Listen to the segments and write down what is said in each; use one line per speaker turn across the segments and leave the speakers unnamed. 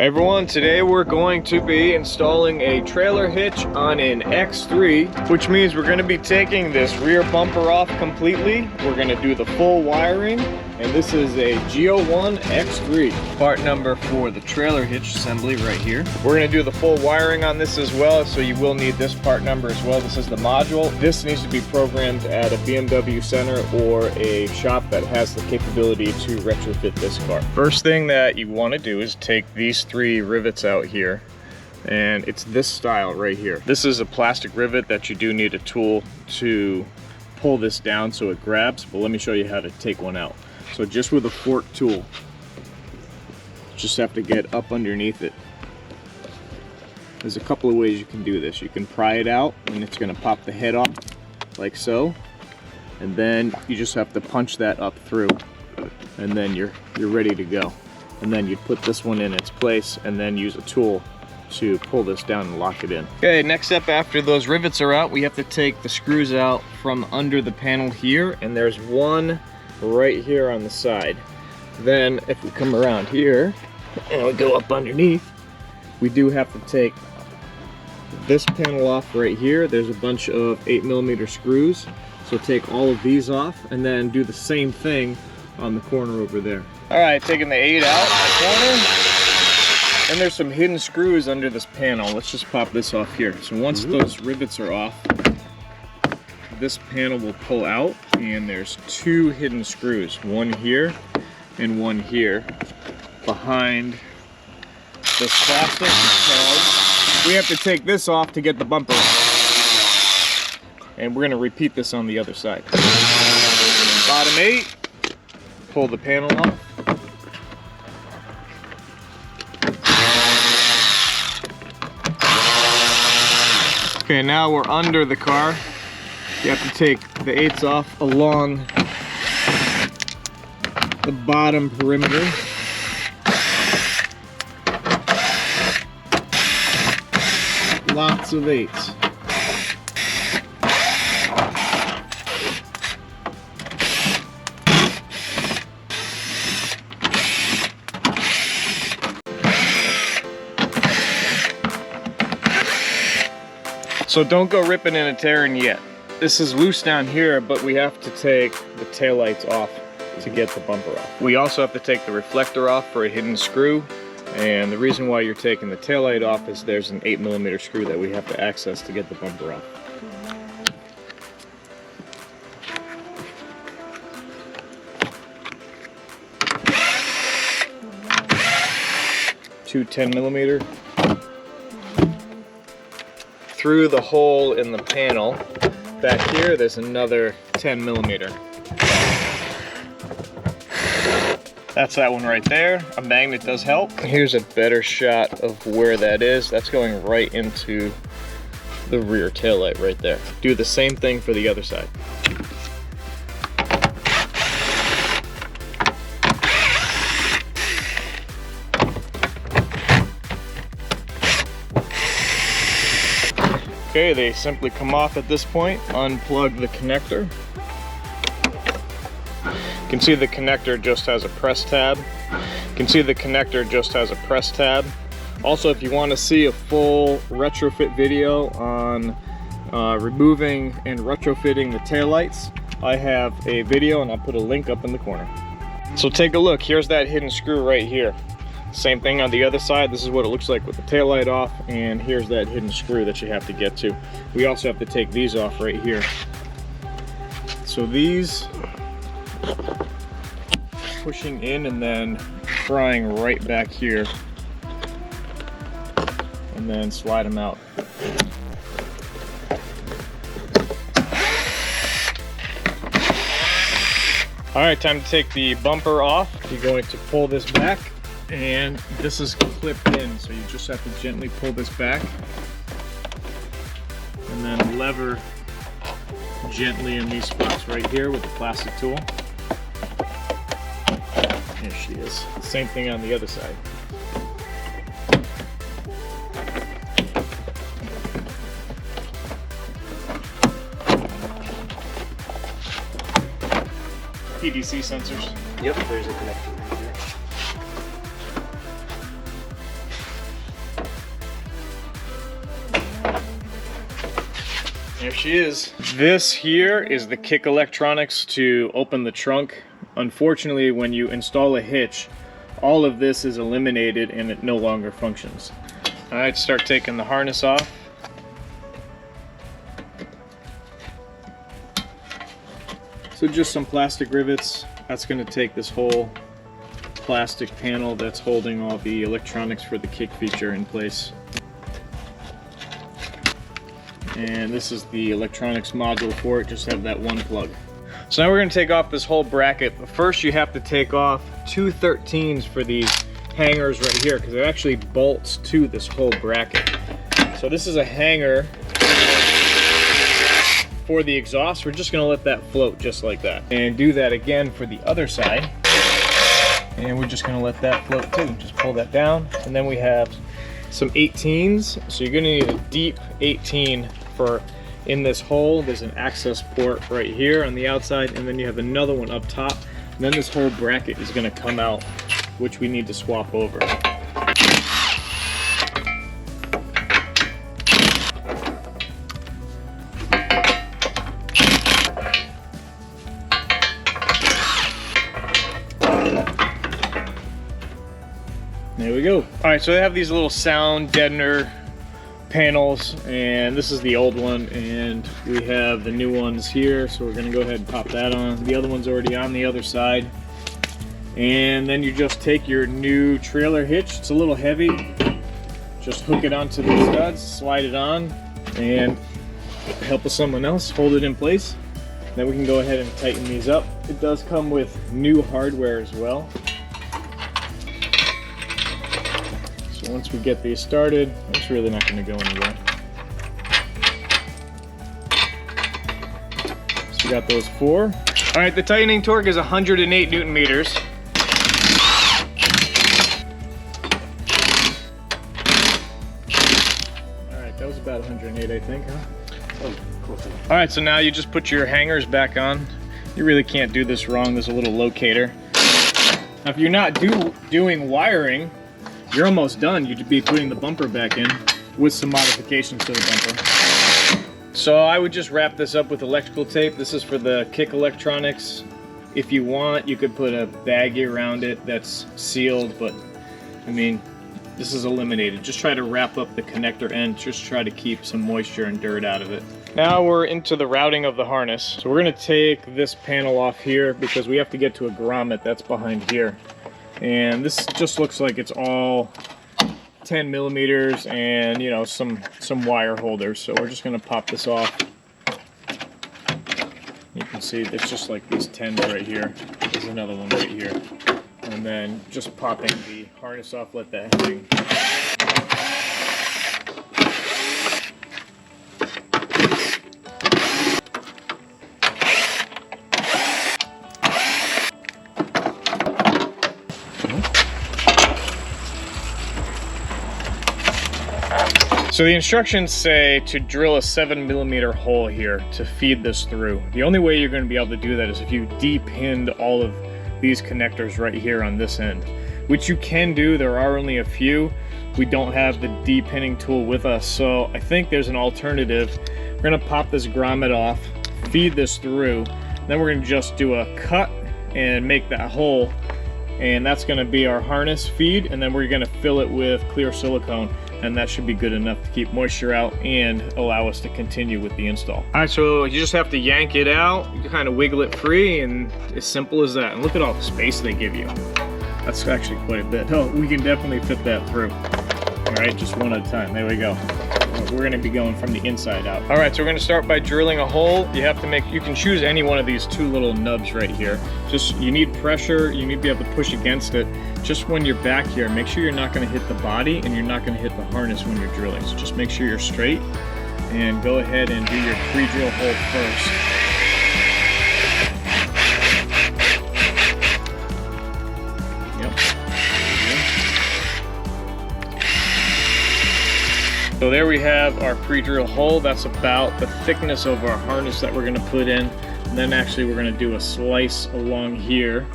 Hey everyone, today we're going to be installing a trailer hitch on an X3, which means we're going to be taking this rear bumper off completely. We're going to do the full wiring, and this is a G01 X3. Part number for the trailer hitch assembly right here. We're going to do the full wiring on this as well, so you will need this part number as well. This is the module. This needs to be programmed at a BMW center or a shop that has the capability to retrofit this car. First thing that you want to do is take these 3 rivets out here, and it's this style right here. This is a plastic rivet that you do need a tool to pull this down so it grabs, but let me show you how to take one out. So just with a fork tool, just have to get up underneath it. There's a couple of ways you can do this. You can pry it out and it's going to pop the head off like so, and then you just have to punch that up through, and then you're ready to go. And then you put this one in its place and then use a tool to pull this down and lock it in. Okay, next step after those rivets are out, we have to take the screws out from under the panel here, and there's one right here on the side. Then if we come around here and we go up underneath, we do have to take this panel off right here. There's a bunch of 8mm screws, so take all of these off and then do the same thing on the corner over there. All right, taking the 8 out the corner, and there's some hidden screws under this panel. Let's just pop this off here. So once those rivets are off, this panel will pull out, and there's 2 hidden screws, one here and one here behind this plastic. So we have to take this off to get the bumper off. And we're gonna repeat this on the other side. Bottom 8, pull the panel off. Okay, now we're under the car. You have to take the 8s off along the bottom perimeter. Lots of 8s. So don't go ripping and tearing yet. This is loose down here, but we have to take the taillights off to get the bumper off. We also have to take the reflector off for a hidden screw. And the reason why you're taking the taillight off is there's an 8mm screw that we have to access to get the bumper off. Two 10mm. Through the hole in the panel back here, there's another 10mm. That's that one right there. A magnet does help. Here's a better shot of where that is. That's going right into the rear taillight right there. Do the same thing for the other side. Okay, they simply come off at this point. Unplug the connector. You can see the connector just has a press tab. Also, if you want to see a full retrofit video on removing and retrofitting the taillights, I have a video and I'll put a link up in the corner. So take a look. Here's that hidden screw right here. Same thing on the other side. This is what it looks like with the taillight off, and here's that hidden screw that you have to get to. We also have to take these off right here. So these pushing in and then prying right back here, and then slide them out. All right, time to take the bumper off. You're going to pull this back, and this is clipped in, so you just have to gently pull this back and then lever gently in these spots right here with the plastic tool. There she is. Same thing on the other side. PDC sensors.
Yep, there's a connector right there.
There she is. This here is the kick electronics to open the trunk. Unfortunately, when you install a hitch, all of this is eliminated and it no longer functions. All right, start taking the harness off. So just some plastic rivets. That's going to take this whole plastic panel that's holding all the electronics for the kick feature in place. And this is the electronics module for it, just have that one plug. So now we're going to take off this whole bracket, but first you have to take off 2 13s for these hangers right here, because it actually bolts to this whole bracket. So this is a hanger for the exhaust. We're just going to let that float just like that. And do that again for the other side. And we're just going to let that float too. Just pull that down. And then we have some 18s. So you're going to need a deep 18 for in this hole. There's an access port right here on the outside, and then you have another one up top. And then this whole bracket is going to come out, which we need to swap over. There we go. All right, so they have these little sound deadener panels, and this is the old one, and we have the new ones here, so we're going to go ahead and pop that on. The other one's already on the other side. And then you just take your new trailer hitch. It's a little heavy. Just hook it onto the studs, slide it on, and help with someone else hold it in place. Then we can go ahead and tighten these up. It does come with new hardware as well. So once we get these started, it's really not going to go anywhere. So we got those 4. All right, the tightening torque is 108 Newton meters. All right, that was about 108, I think, huh? Oh, cool. All right, so now you just put your hangers back on. You really can't do this wrong. There's a little locator. Now, if you're not doing wiring, you're almost done. You'd be putting the bumper back in with some modifications to the bumper. So I would just wrap this up with electrical tape. This is for the kick electronics. If you want, you could put a baggie around it that's sealed, but I mean, this is eliminated. Just try to wrap up the connector end. Just try to keep some moisture and dirt out of it. Now we're into the routing of the harness. So we're gonna take this panel off here because we have to get to a grommet that's behind here. And this just looks like it's all 10 millimeters and, you know, some wire holders. So we're just going to pop this off. You can see it's just like these 10s right here. There's another one right here. And then just popping the harness off, let that hang. So the instructions say to drill a 7 millimeter hole here to feed this through. The only way you're going to be able to do that is if you de-pinned all of these connectors right here on this end, which you can do. There are only a few. We don't have the de-pinning tool with us, so I think there's an alternative. We're going to pop this grommet off, feed this through, then we're going to just do a cut and make that hole, and that's going to be our harness feed, and then we're going to fill it with clear silicone. And that should be good enough to keep moisture out and allow us to continue with the install. All right, so you just have to yank it out, you kind of wiggle it free, and as simple as that. And look at all the space they give you. That's actually quite a bit. Oh, we can definitely fit that through. All right, just one at a time. There we go. We're gonna be going from the inside out. All right, so we're gonna start by drilling a hole. You can choose any one of these 2 little nubs right here. Just, you need pressure, you need to be able to push against it. Just when you're back here, make sure you're not gonna hit the body and you're not gonna hit the harness when you're drilling. So just make sure you're straight and go ahead and do your pre-drill hole first. So there we have our pre-drill hole. That's about the thickness of our harness that we're going to put in. And then actually we're going to do a slice along here.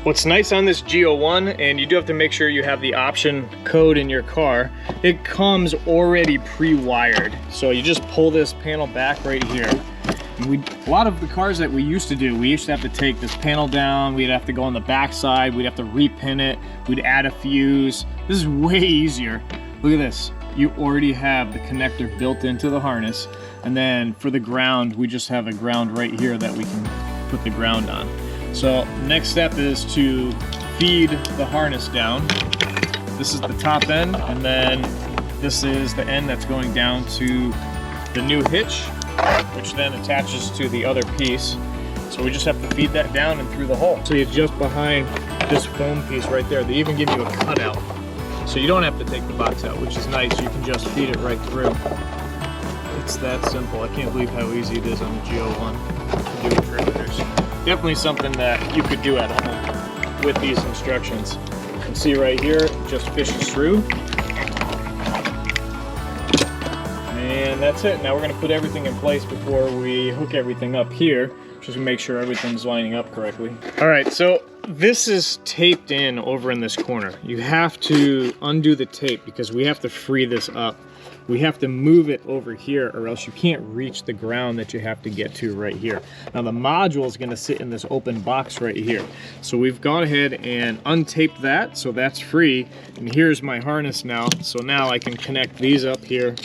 What's nice on this G01, and you do have to make sure you have the option code in your car, it comes already pre-wired. So you just pull this panel back right here. And a lot of the cars that we used to do, we used to have to take this panel down, we'd have to go on the back side, we'd have to repin it, we'd add a fuse. This is way easier. Look at this. You already have the connector built into the harness, and then for the ground, we just have a ground right here that we can put the ground on. So next step is to feed the harness down. This is the top end, and then this is the end that's going down to the new hitch, which then attaches to the other piece. So we just have to feed that down and through the hole. So you're just behind this foam piece right there. They even give you a cutout. So you don't have to take the box out, which is nice. You can just feed it right through. It's that simple. I can't believe how easy it is on the G01 to do with trailers. Definitely something that you could do at home with these instructions. You can see right here, it just fishes through. And that's it. Now we're going to put everything in place before we hook everything up here, just to make sure everything's lining up correctly. All right, so this is taped in over in this corner. You have to undo the tape because we have to free this up. We have to move it over here or else you can't reach the ground that you have to get to right here. Now the module is going to sit in this open box right here. So we've gone ahead and untaped that, so that's free. And here's my harness now. So now I can connect these up here.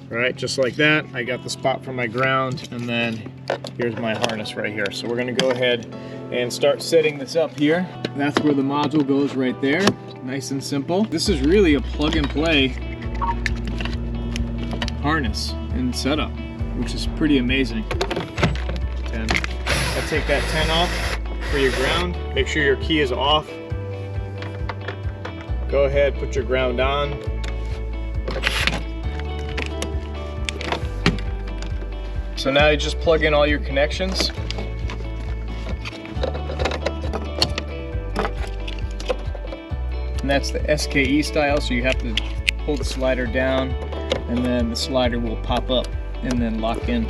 Right, just like that. I got the spot for my ground, and then here's my harness right here. So we're going to go ahead and start setting this up here. That's where the module goes right there. Nice and simple. This is really a plug and play harness and setup, which is pretty amazing. 10. I'll take that 10 off for your ground. Make sure your key is off. Go ahead, put your ground on. So now you just plug in all your connections. And that's the SKE style, so you have to pull the slider down and then the slider will pop up and then lock in.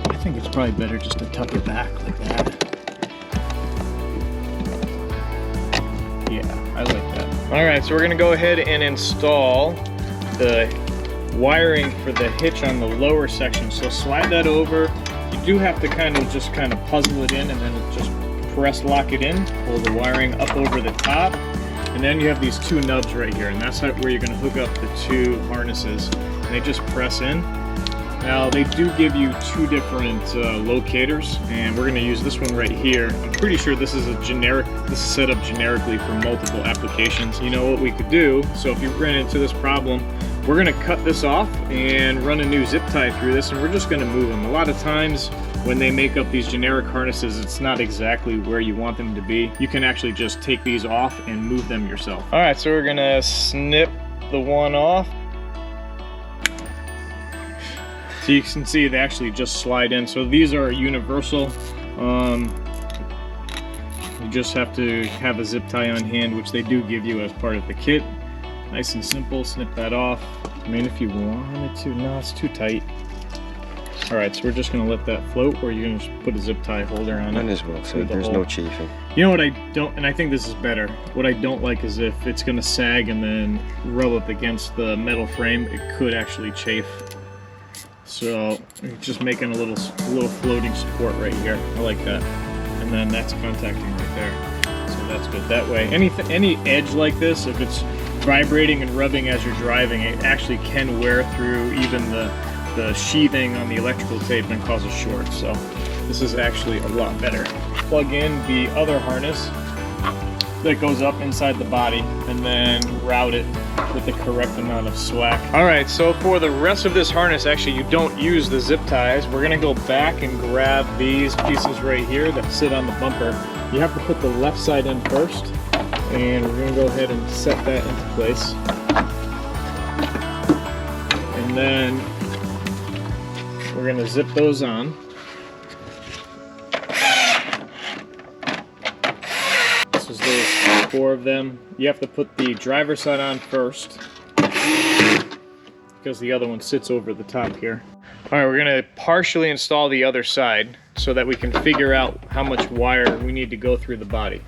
I think it's probably better just to tuck it back like that. Yeah, I like that. All right, so we're gonna go ahead and install the wiring for the hitch on the lower section. So slide that over. You do have to kind of puzzle it in and then just press lock it in. Pull the wiring up over the top. And then you have these two nubs right here, and that's where you're going to hook up the two harnesses. And they just press in. Now they do give you two different locators, and we're going to use this one right here. I'm pretty sure this is this is set up generically for multiple applications. You know what we could do, so if you ran into this problem, we're going to cut this off and run a new zip tie through this, and we're just going to move them. A lot of times when they make up these generic harnesses, it's not exactly where you want them to be. You can actually just take these off and move them yourself. All right, so we're going to snip the one off. So you can see they actually just slide in. So these are universal. You just have to have a zip tie on hand, which they do give you as part of the kit. Nice and simple, snip that off. I mean, if you wanted to, no, it's too tight. All right, so we're just gonna let that float, or you're gonna just put a zip tie holder on it.
Might as well, so there's no chafing.
You know what I don't, and I think this is better, what I don't like is if it's gonna sag and then rub up against the metal frame, it could actually chafe. So just making a little floating support right here. I like that. And then that's contacting right there. So that's good. That way, any edge like this, if it's vibrating and rubbing as you're driving, it actually can wear through even the sheathing on the electrical tape and cause a short. So this is actually a lot better. Plug in the other harness that goes up inside the body and then route it with the correct amount of slack. All right, so for the rest of this harness, actually you don't use the zip ties. We're gonna go back and grab these pieces right here that sit on the bumper. You have to put the left side in first, and we're gonna go ahead and set that into place. And then we're gonna zip those on. This is those 4 of them. You have to put the driver's side on first because the other one sits over the top here. All right, we're gonna partially install the other side so that we can figure out how much wire we need to go through the body.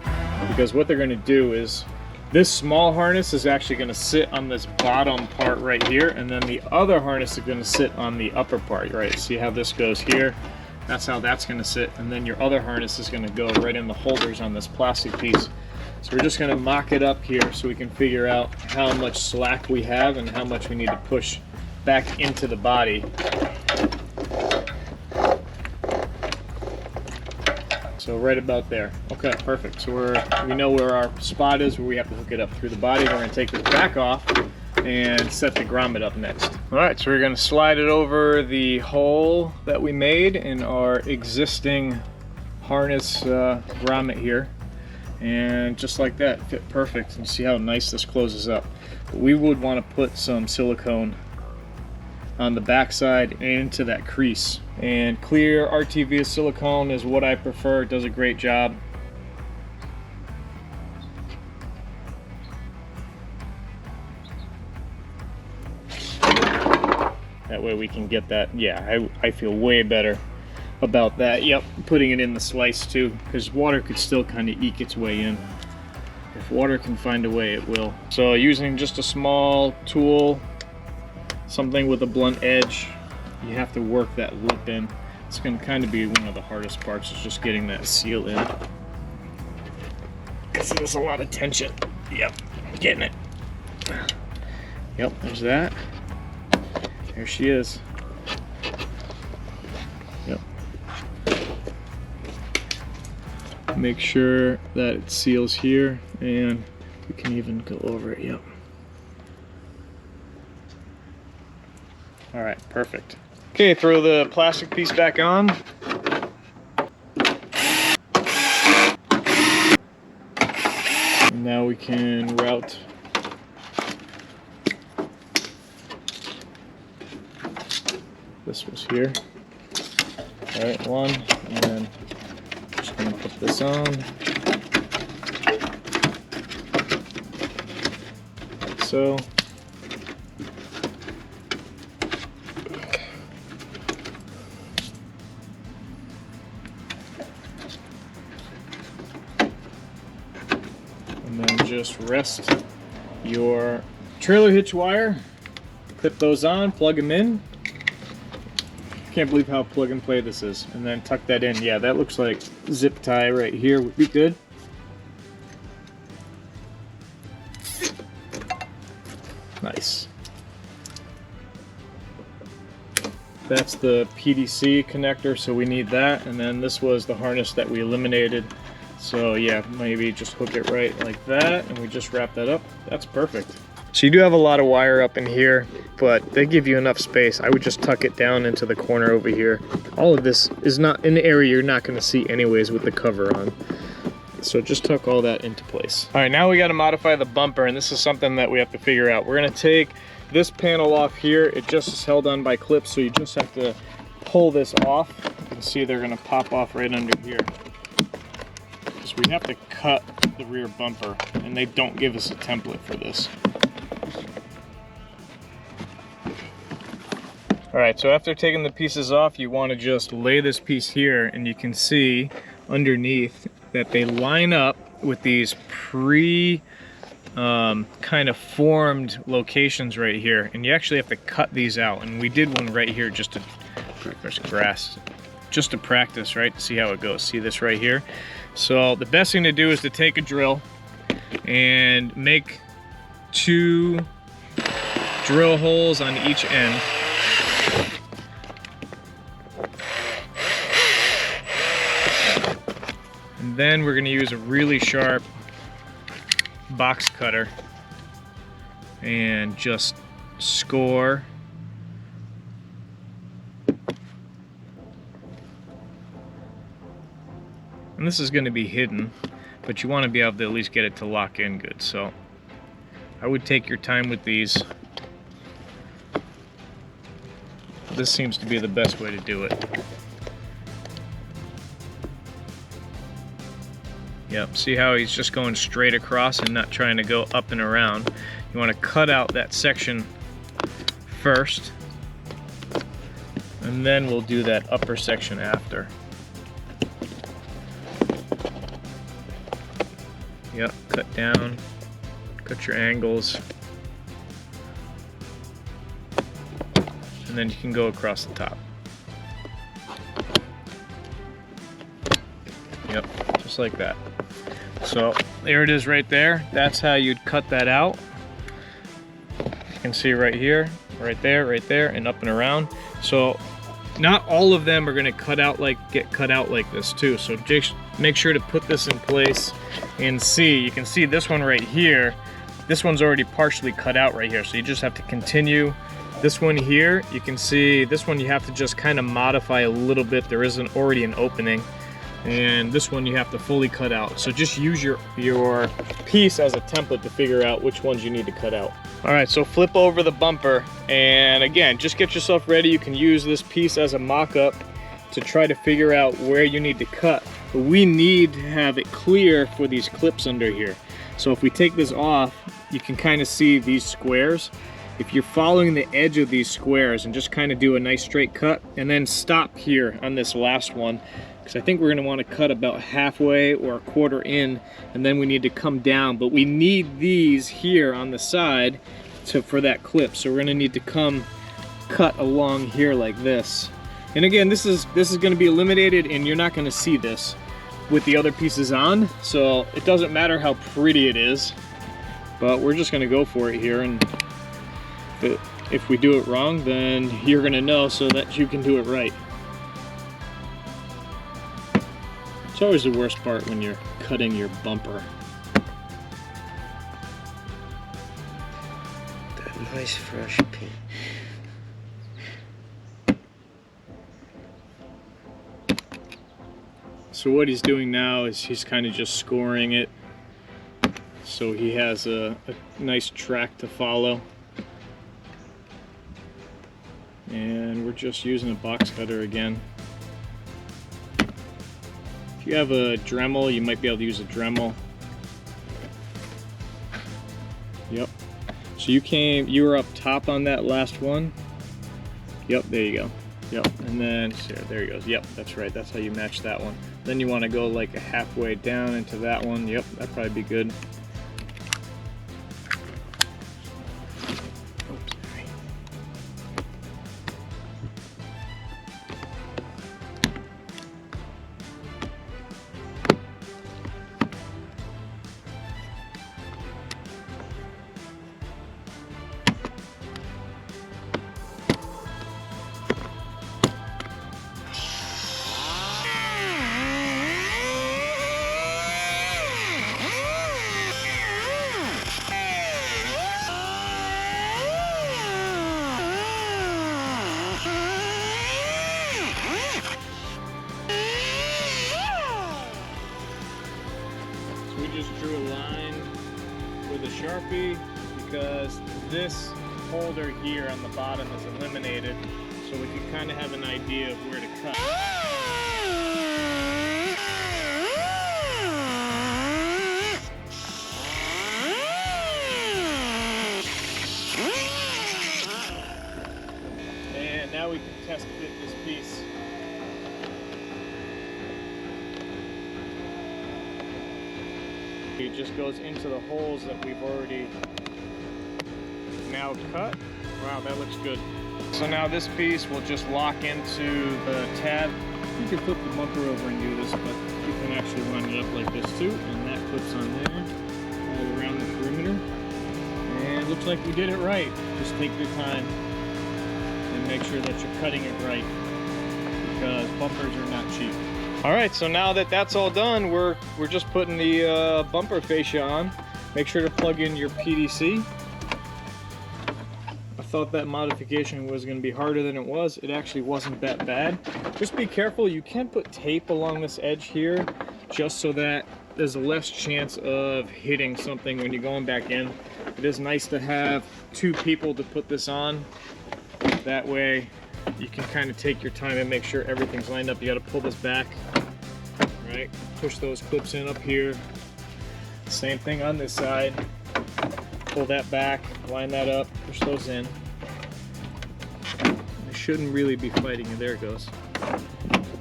Because what they're gonna do is, this small harness is actually gonna sit on this bottom part right here, and then the other harness is gonna sit on the upper part, right? See how this goes here? That's how that's gonna sit, and then your other harness is gonna go right in the holders on this plastic piece. So we're just gonna mock it up here so we can figure out how much slack we have and how much we need to push back into the body. So right about there. Okay, perfect. So we know where our spot is, where we have to hook it up through the body. We're gonna take this back off and set the grommet up next. All right, so we're gonna slide it over the hole that we made in our existing harness grommet here. And just like that, fit perfect. And see how nice this closes up. But we would want to put some silicone on the backside and into that crease. And clear RTV silicone is what I prefer. It does a great job. That way we can get that. Yeah, I feel way better about that. Yep, putting it in the slice too, because water could still kind of eke its way in. If water can find a way, it will. So using just a small tool, something with a blunt edge, you have to work that lip in. It's going to kind of be one of the hardest parts, is just getting that seal in, because there's a lot of tension. Yep, getting it. Yep, there's that. There she is. Yep. Make sure that it seals here, and we can even go over it. Yep. All right, perfect. Okay, throw the plastic piece back on. And now we can route this was here. All right, one, and then just gonna put this on. Like so. And then just rest your trailer hitch wire, clip those on, plug them in. Can't believe how plug and play this is. And then tuck that in. Yeah, that looks like zip tie right here would be good. Nice. That's the PDC connector, so we need that. And then this was the harness that we eliminated. So yeah, maybe just hook it right like that, and we just wrap that up. That's perfect. So you do have a lot of wire up in here, but they give you enough space. I would just tuck it down into the corner over here. All of this is not an area you're not going to see anyways with the cover on. So just tuck all that into place. All right, now we got to modify the bumper, and this is something that we have to figure out. We're going to take this panel off here. It just is held on by clips, so you just have to pull this off. You can see they're going to pop off right under here. So we have to cut the rear bumper, and they don't give us a template for this. Alright, so after taking the pieces off, you want to just lay this piece here, and you can see underneath that they line up with these kind of formed locations right here, and you actually have to cut these out. And we did one right here just to, there's grass, just to practice, right, to see how it goes. See this right here? So the best thing to do is to take a drill and make 2 drill holes on each end. And then we're going to use a really sharp box cutter and just score and this is going to be hidden, but you want to be able to at least get it to lock in good. So I would take your time with these. This seems to be the best way to do it. Yep, see how he's just going straight across and not trying to go up and around. You want to cut out that section first, and then we'll do that upper section after. Yep, cut down, cut your angles, and then you can go across the top. Yep, just like that. So there it is right there. That's how you'd cut that out. You can see right here, right there, and up and around. So not all of them are gonna get cut out like this too. So just make sure to put this in place and see. You can see this one right here. This one's already partially cut out right here. So you just have to continue. This one here, you can see this one you have to just kind of modify a little bit. There isn't already an opening. And this one you have to fully cut out. So just use your piece as a template to figure out which ones you need to cut out. All right, so flip over the bumper, and again, just get yourself ready. You can use this piece as a mock-up to try to figure out where you need to cut. But we need to have it clear for these clips under here. So if we take this off, you can kind of see these squares. If you're following the edge of these squares and just kind of do a nice straight cut, and then stop here on this last one, because I think we're going to want to cut about halfway or a quarter in, and then we need to come down. But we need these here on the side for that clip. So we're going to need to cut along here like this. And again, this is going to be eliminated, and you're not going to see this with the other pieces on. So it doesn't matter how pretty it is, but we're just going to go for it here. And if we do it wrong, then you're going to know so that you can do it right. It's always the worst part when you're cutting your bumper.
That nice fresh paint.
So what he's doing now is he's kind of just scoring it so he has a nice track to follow. And we're just using a box cutter again. If you have a Dremel, you might be able to use a Dremel. Yep. So you were up top on that last one. Yep, there you go. Yep, and then, there he goes. Yep, that's right, that's how you match that one. Then you want to go like a halfway down into that one. Yep, that'd probably be good. Just drew a line with a Sharpie because this holder here on the bottom is eliminated, so we can kind of have an idea of where to cut. And now we can test fit this piece. It just goes into the holes that we've already now cut. Wow, that looks good. So now this piece will just lock into the tab. You can flip the bumper over and do this, but you can actually line it up like this too, and that clips on there, all around the perimeter. And it looks like we did it right. Just take your time and make sure that you're cutting it right, because bumpers are not cheap. All right, so now that that's all done, we're just putting the bumper fascia on. Make sure to plug in your PDC. I thought that modification was going to be harder than it was. It actually wasn't that bad. Just be careful. You can put tape along this edge here, just so that there's a less chance of hitting something when you're going back in. It is nice to have two people to put this on. That way you can kind of take your time and make sure everything's lined up. You got to pull this back, right? Push those clips in up here. Same thing on this side. Pull that back, line that up, push those in. They shouldn't really be fighting it. There it goes.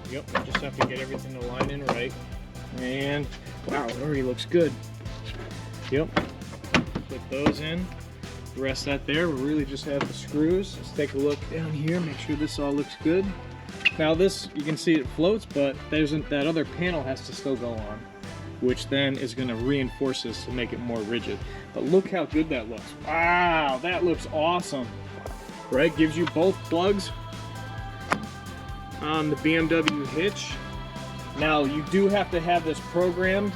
Yep, just have to get everything to line in right. And wow, it already looks good. Yep, put those in. Rest that there. We really just have the screws. Let's take a look down here, make sure this all looks good. Now this, you can see it floats, but that other panel has to still go on, which then is going to reinforce this to make it more rigid. But look how good that looks. Wow, that looks awesome. Right, gives you both plugs on the BMW hitch. Now you do have to have this programmed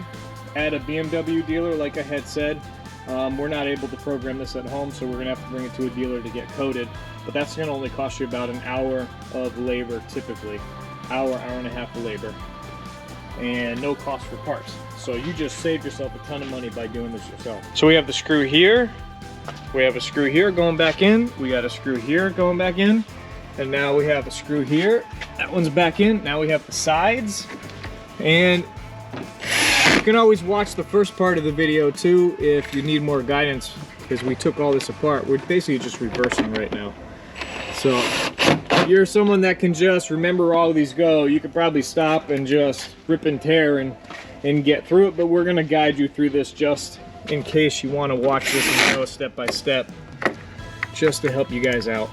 at a BMW dealer, like I had said. We're not able to program this at home, so we're going to have to bring it to a dealer to get coded. But that's going to only cost you about an hour of labor typically. Hour and a half of labor. And no cost for parts. So you just saved yourself a ton of money by doing this yourself. So we have the screw here. We have a screw here going back in. We got a screw here going back in. And now we have a screw here. That one's back in. Now we have the sides. And you can always watch the first part of the video too if you need more guidance, because we took all this apart. We're basically just reversing right now. So if you're someone that can just remember all of these go, you could probably stop and just rip and tear and get through it, but we're going to guide you through this just in case you want to watch this and go step by step, just to help you guys out.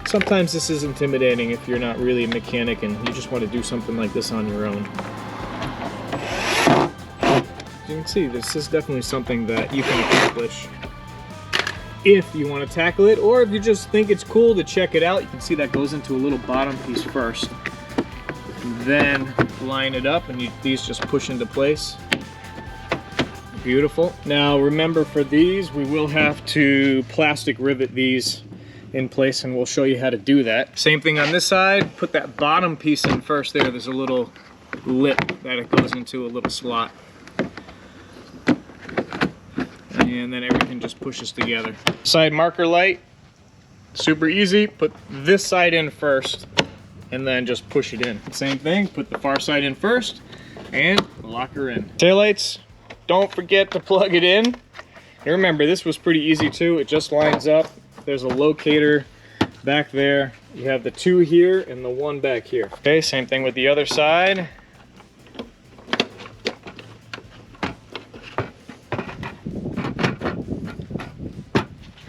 Sometimes this is intimidating if you're not really a mechanic and you just want to do something like this on your own. As you can see, this is definitely something that you can accomplish if you want to tackle it, or if you just think it's cool to check it out. You can see that goes into a little bottom piece first, then line it up, and these just push into place. Beautiful. Now remember, for these we will have to plastic rivet these in place, and we'll show you how to do that. Same thing on this side. Put that bottom piece in first. There's a little lip that it goes into, a little slot, and then everything just pushes together. Side marker light, super easy. Put this side in first and then just push it in. Same thing, put the far side in first and lock her in. Taillights, don't forget to plug it in. And remember, this was pretty easy too. It just lines up. There's a locator back there. You have the two here and the one back here. Okay, same thing with the other side.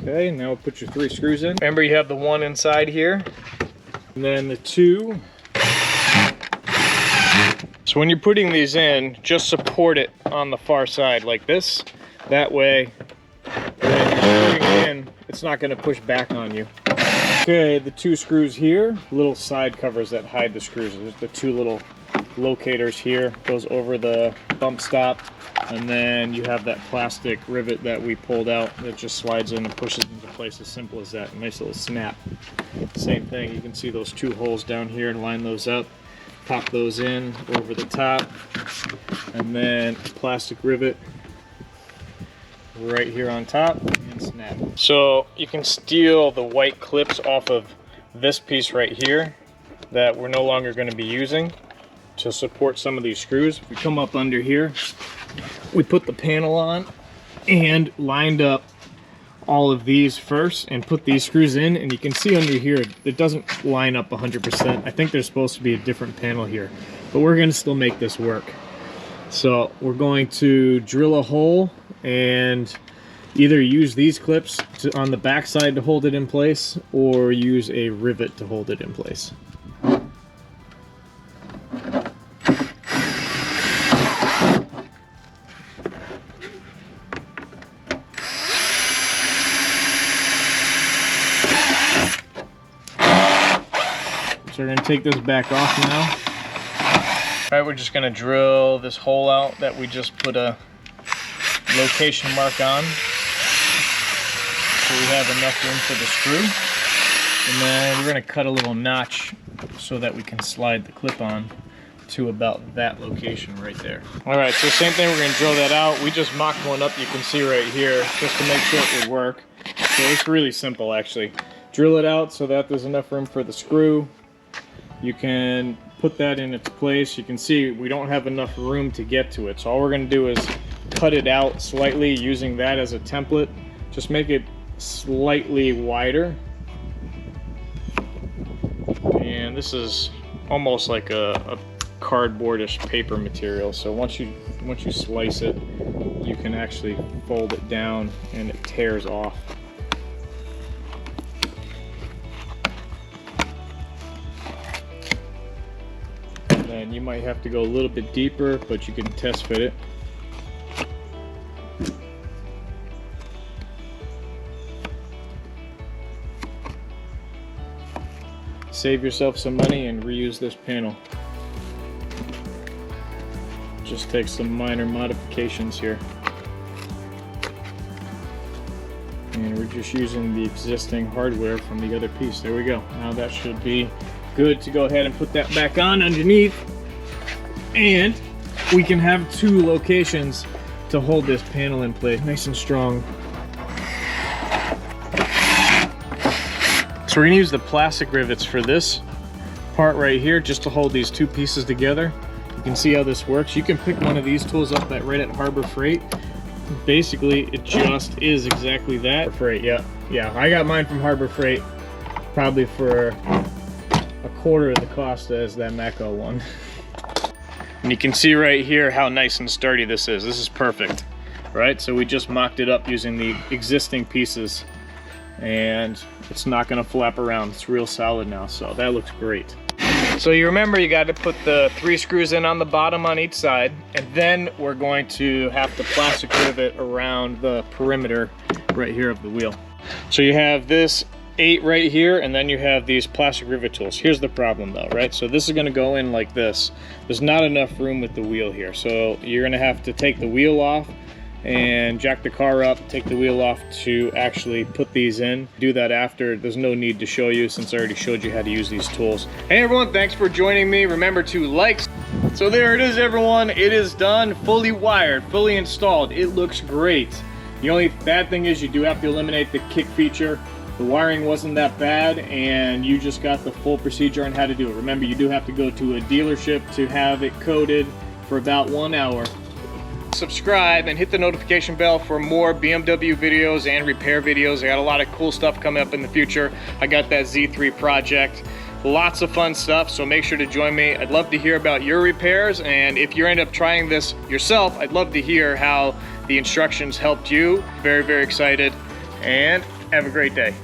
Okay, now we'll put your 3 screws in. Remember, you have the one inside here, and then the 2. So when you're putting these in, just support it on the far side like this. That way, when you're putting it in, it's not going to push back on you. Okay, the 2 screws here, little side covers that hide the screws. There's the 2 little locators here, goes over the bump stop, and then you have that plastic rivet that we pulled out that just slides in and pushes into place. As simple as that. Nice little snap. Same thing, you can see those 2 holes down here, and line those up, pop those in over the top, and then plastic rivet right here on top, and snap. So you can steal the white clips off of this piece right here that we're no longer going to be using to support some of these screws. If we come up under here, we put the panel on and lined up all of these first and put these screws in, and you can see under here it doesn't line up 100%. I think there's supposed to be a different panel here, but we're going to still make this work. So we're going to drill a hole and either use these clips on the back side to hold it in place, or use a rivet to hold it in place. So we're going to take this back off now. Alright, we're just going to drill this hole out that we just put a location mark on, so we have enough room for the screw. And then we're going to cut a little notch so that we can slide the clip on to about that location right there. Alright, so same thing, we're going to drill that out. We just mocked one up, you can see right here, just to make sure it would work. So it's really simple actually. Drill it out so that there's enough room for the screw. You can put that in its place. You can see we don't have enough room to get to it. So all we're going to do is cut it out slightly using that as a template. Just make it slightly wider. this is almost like a cardboardish paper material. So once you slice it, you can actually fold it down and it tears off. And then you might have to go a little bit deeper, but you can test fit it. Save yourself some money and reuse this panel. Just take some minor modifications here. And we're just using the existing hardware from the other piece. There we go. Now that should be good to go ahead and put that back on underneath. And we can have 2 locations to hold this panel in place nice and strong. So we're gonna use the plastic rivets for this part right here just to hold these 2 pieces together. You can see how this works. You can pick one of these tools up right at Harbor Freight. Basically, it just is exactly that. Freight, yeah. I got mine from Harbor Freight, probably for a quarter of the cost as that Mach-O one. And you can see right here how nice and sturdy this is. This is perfect, right? So we just mocked it up using the existing pieces, and it's not gonna flap around. It's real solid now, so that looks great. So you remember you got to put the 3 screws in on the bottom on each side, and then we're going to have to plastic rivet around the perimeter right here of the wheel. So you have this 8 right here, and then you have these plastic rivet tools. Here's the problem though, right? So this is going to go in like this. There's not enough room with the wheel here, so you're going to have to take the wheel off and jack the car up, take the wheel off to actually put these in. Do that after. There's no need to show you since I already showed you how to use these tools. Hey everyone, thanks for joining me. Remember to like. So there it is everyone, it is done, fully wired, fully installed. It looks great. The only bad thing is you do have to eliminate the kick feature. The wiring wasn't that bad and you just got the full procedure on how to do it. Remember, you do have to go to a dealership to have it coated for about 1 hour. Subscribe and hit the notification bell for more BMW videos and repair videos. I got a lot of cool stuff coming up in the future. I got that Z3 project, lots of fun stuff, so make sure to join me. I'd love to hear about your repairs, and if you end up trying this yourself, I'd love to hear how the instructions helped you. Very, very excited, and have a great day.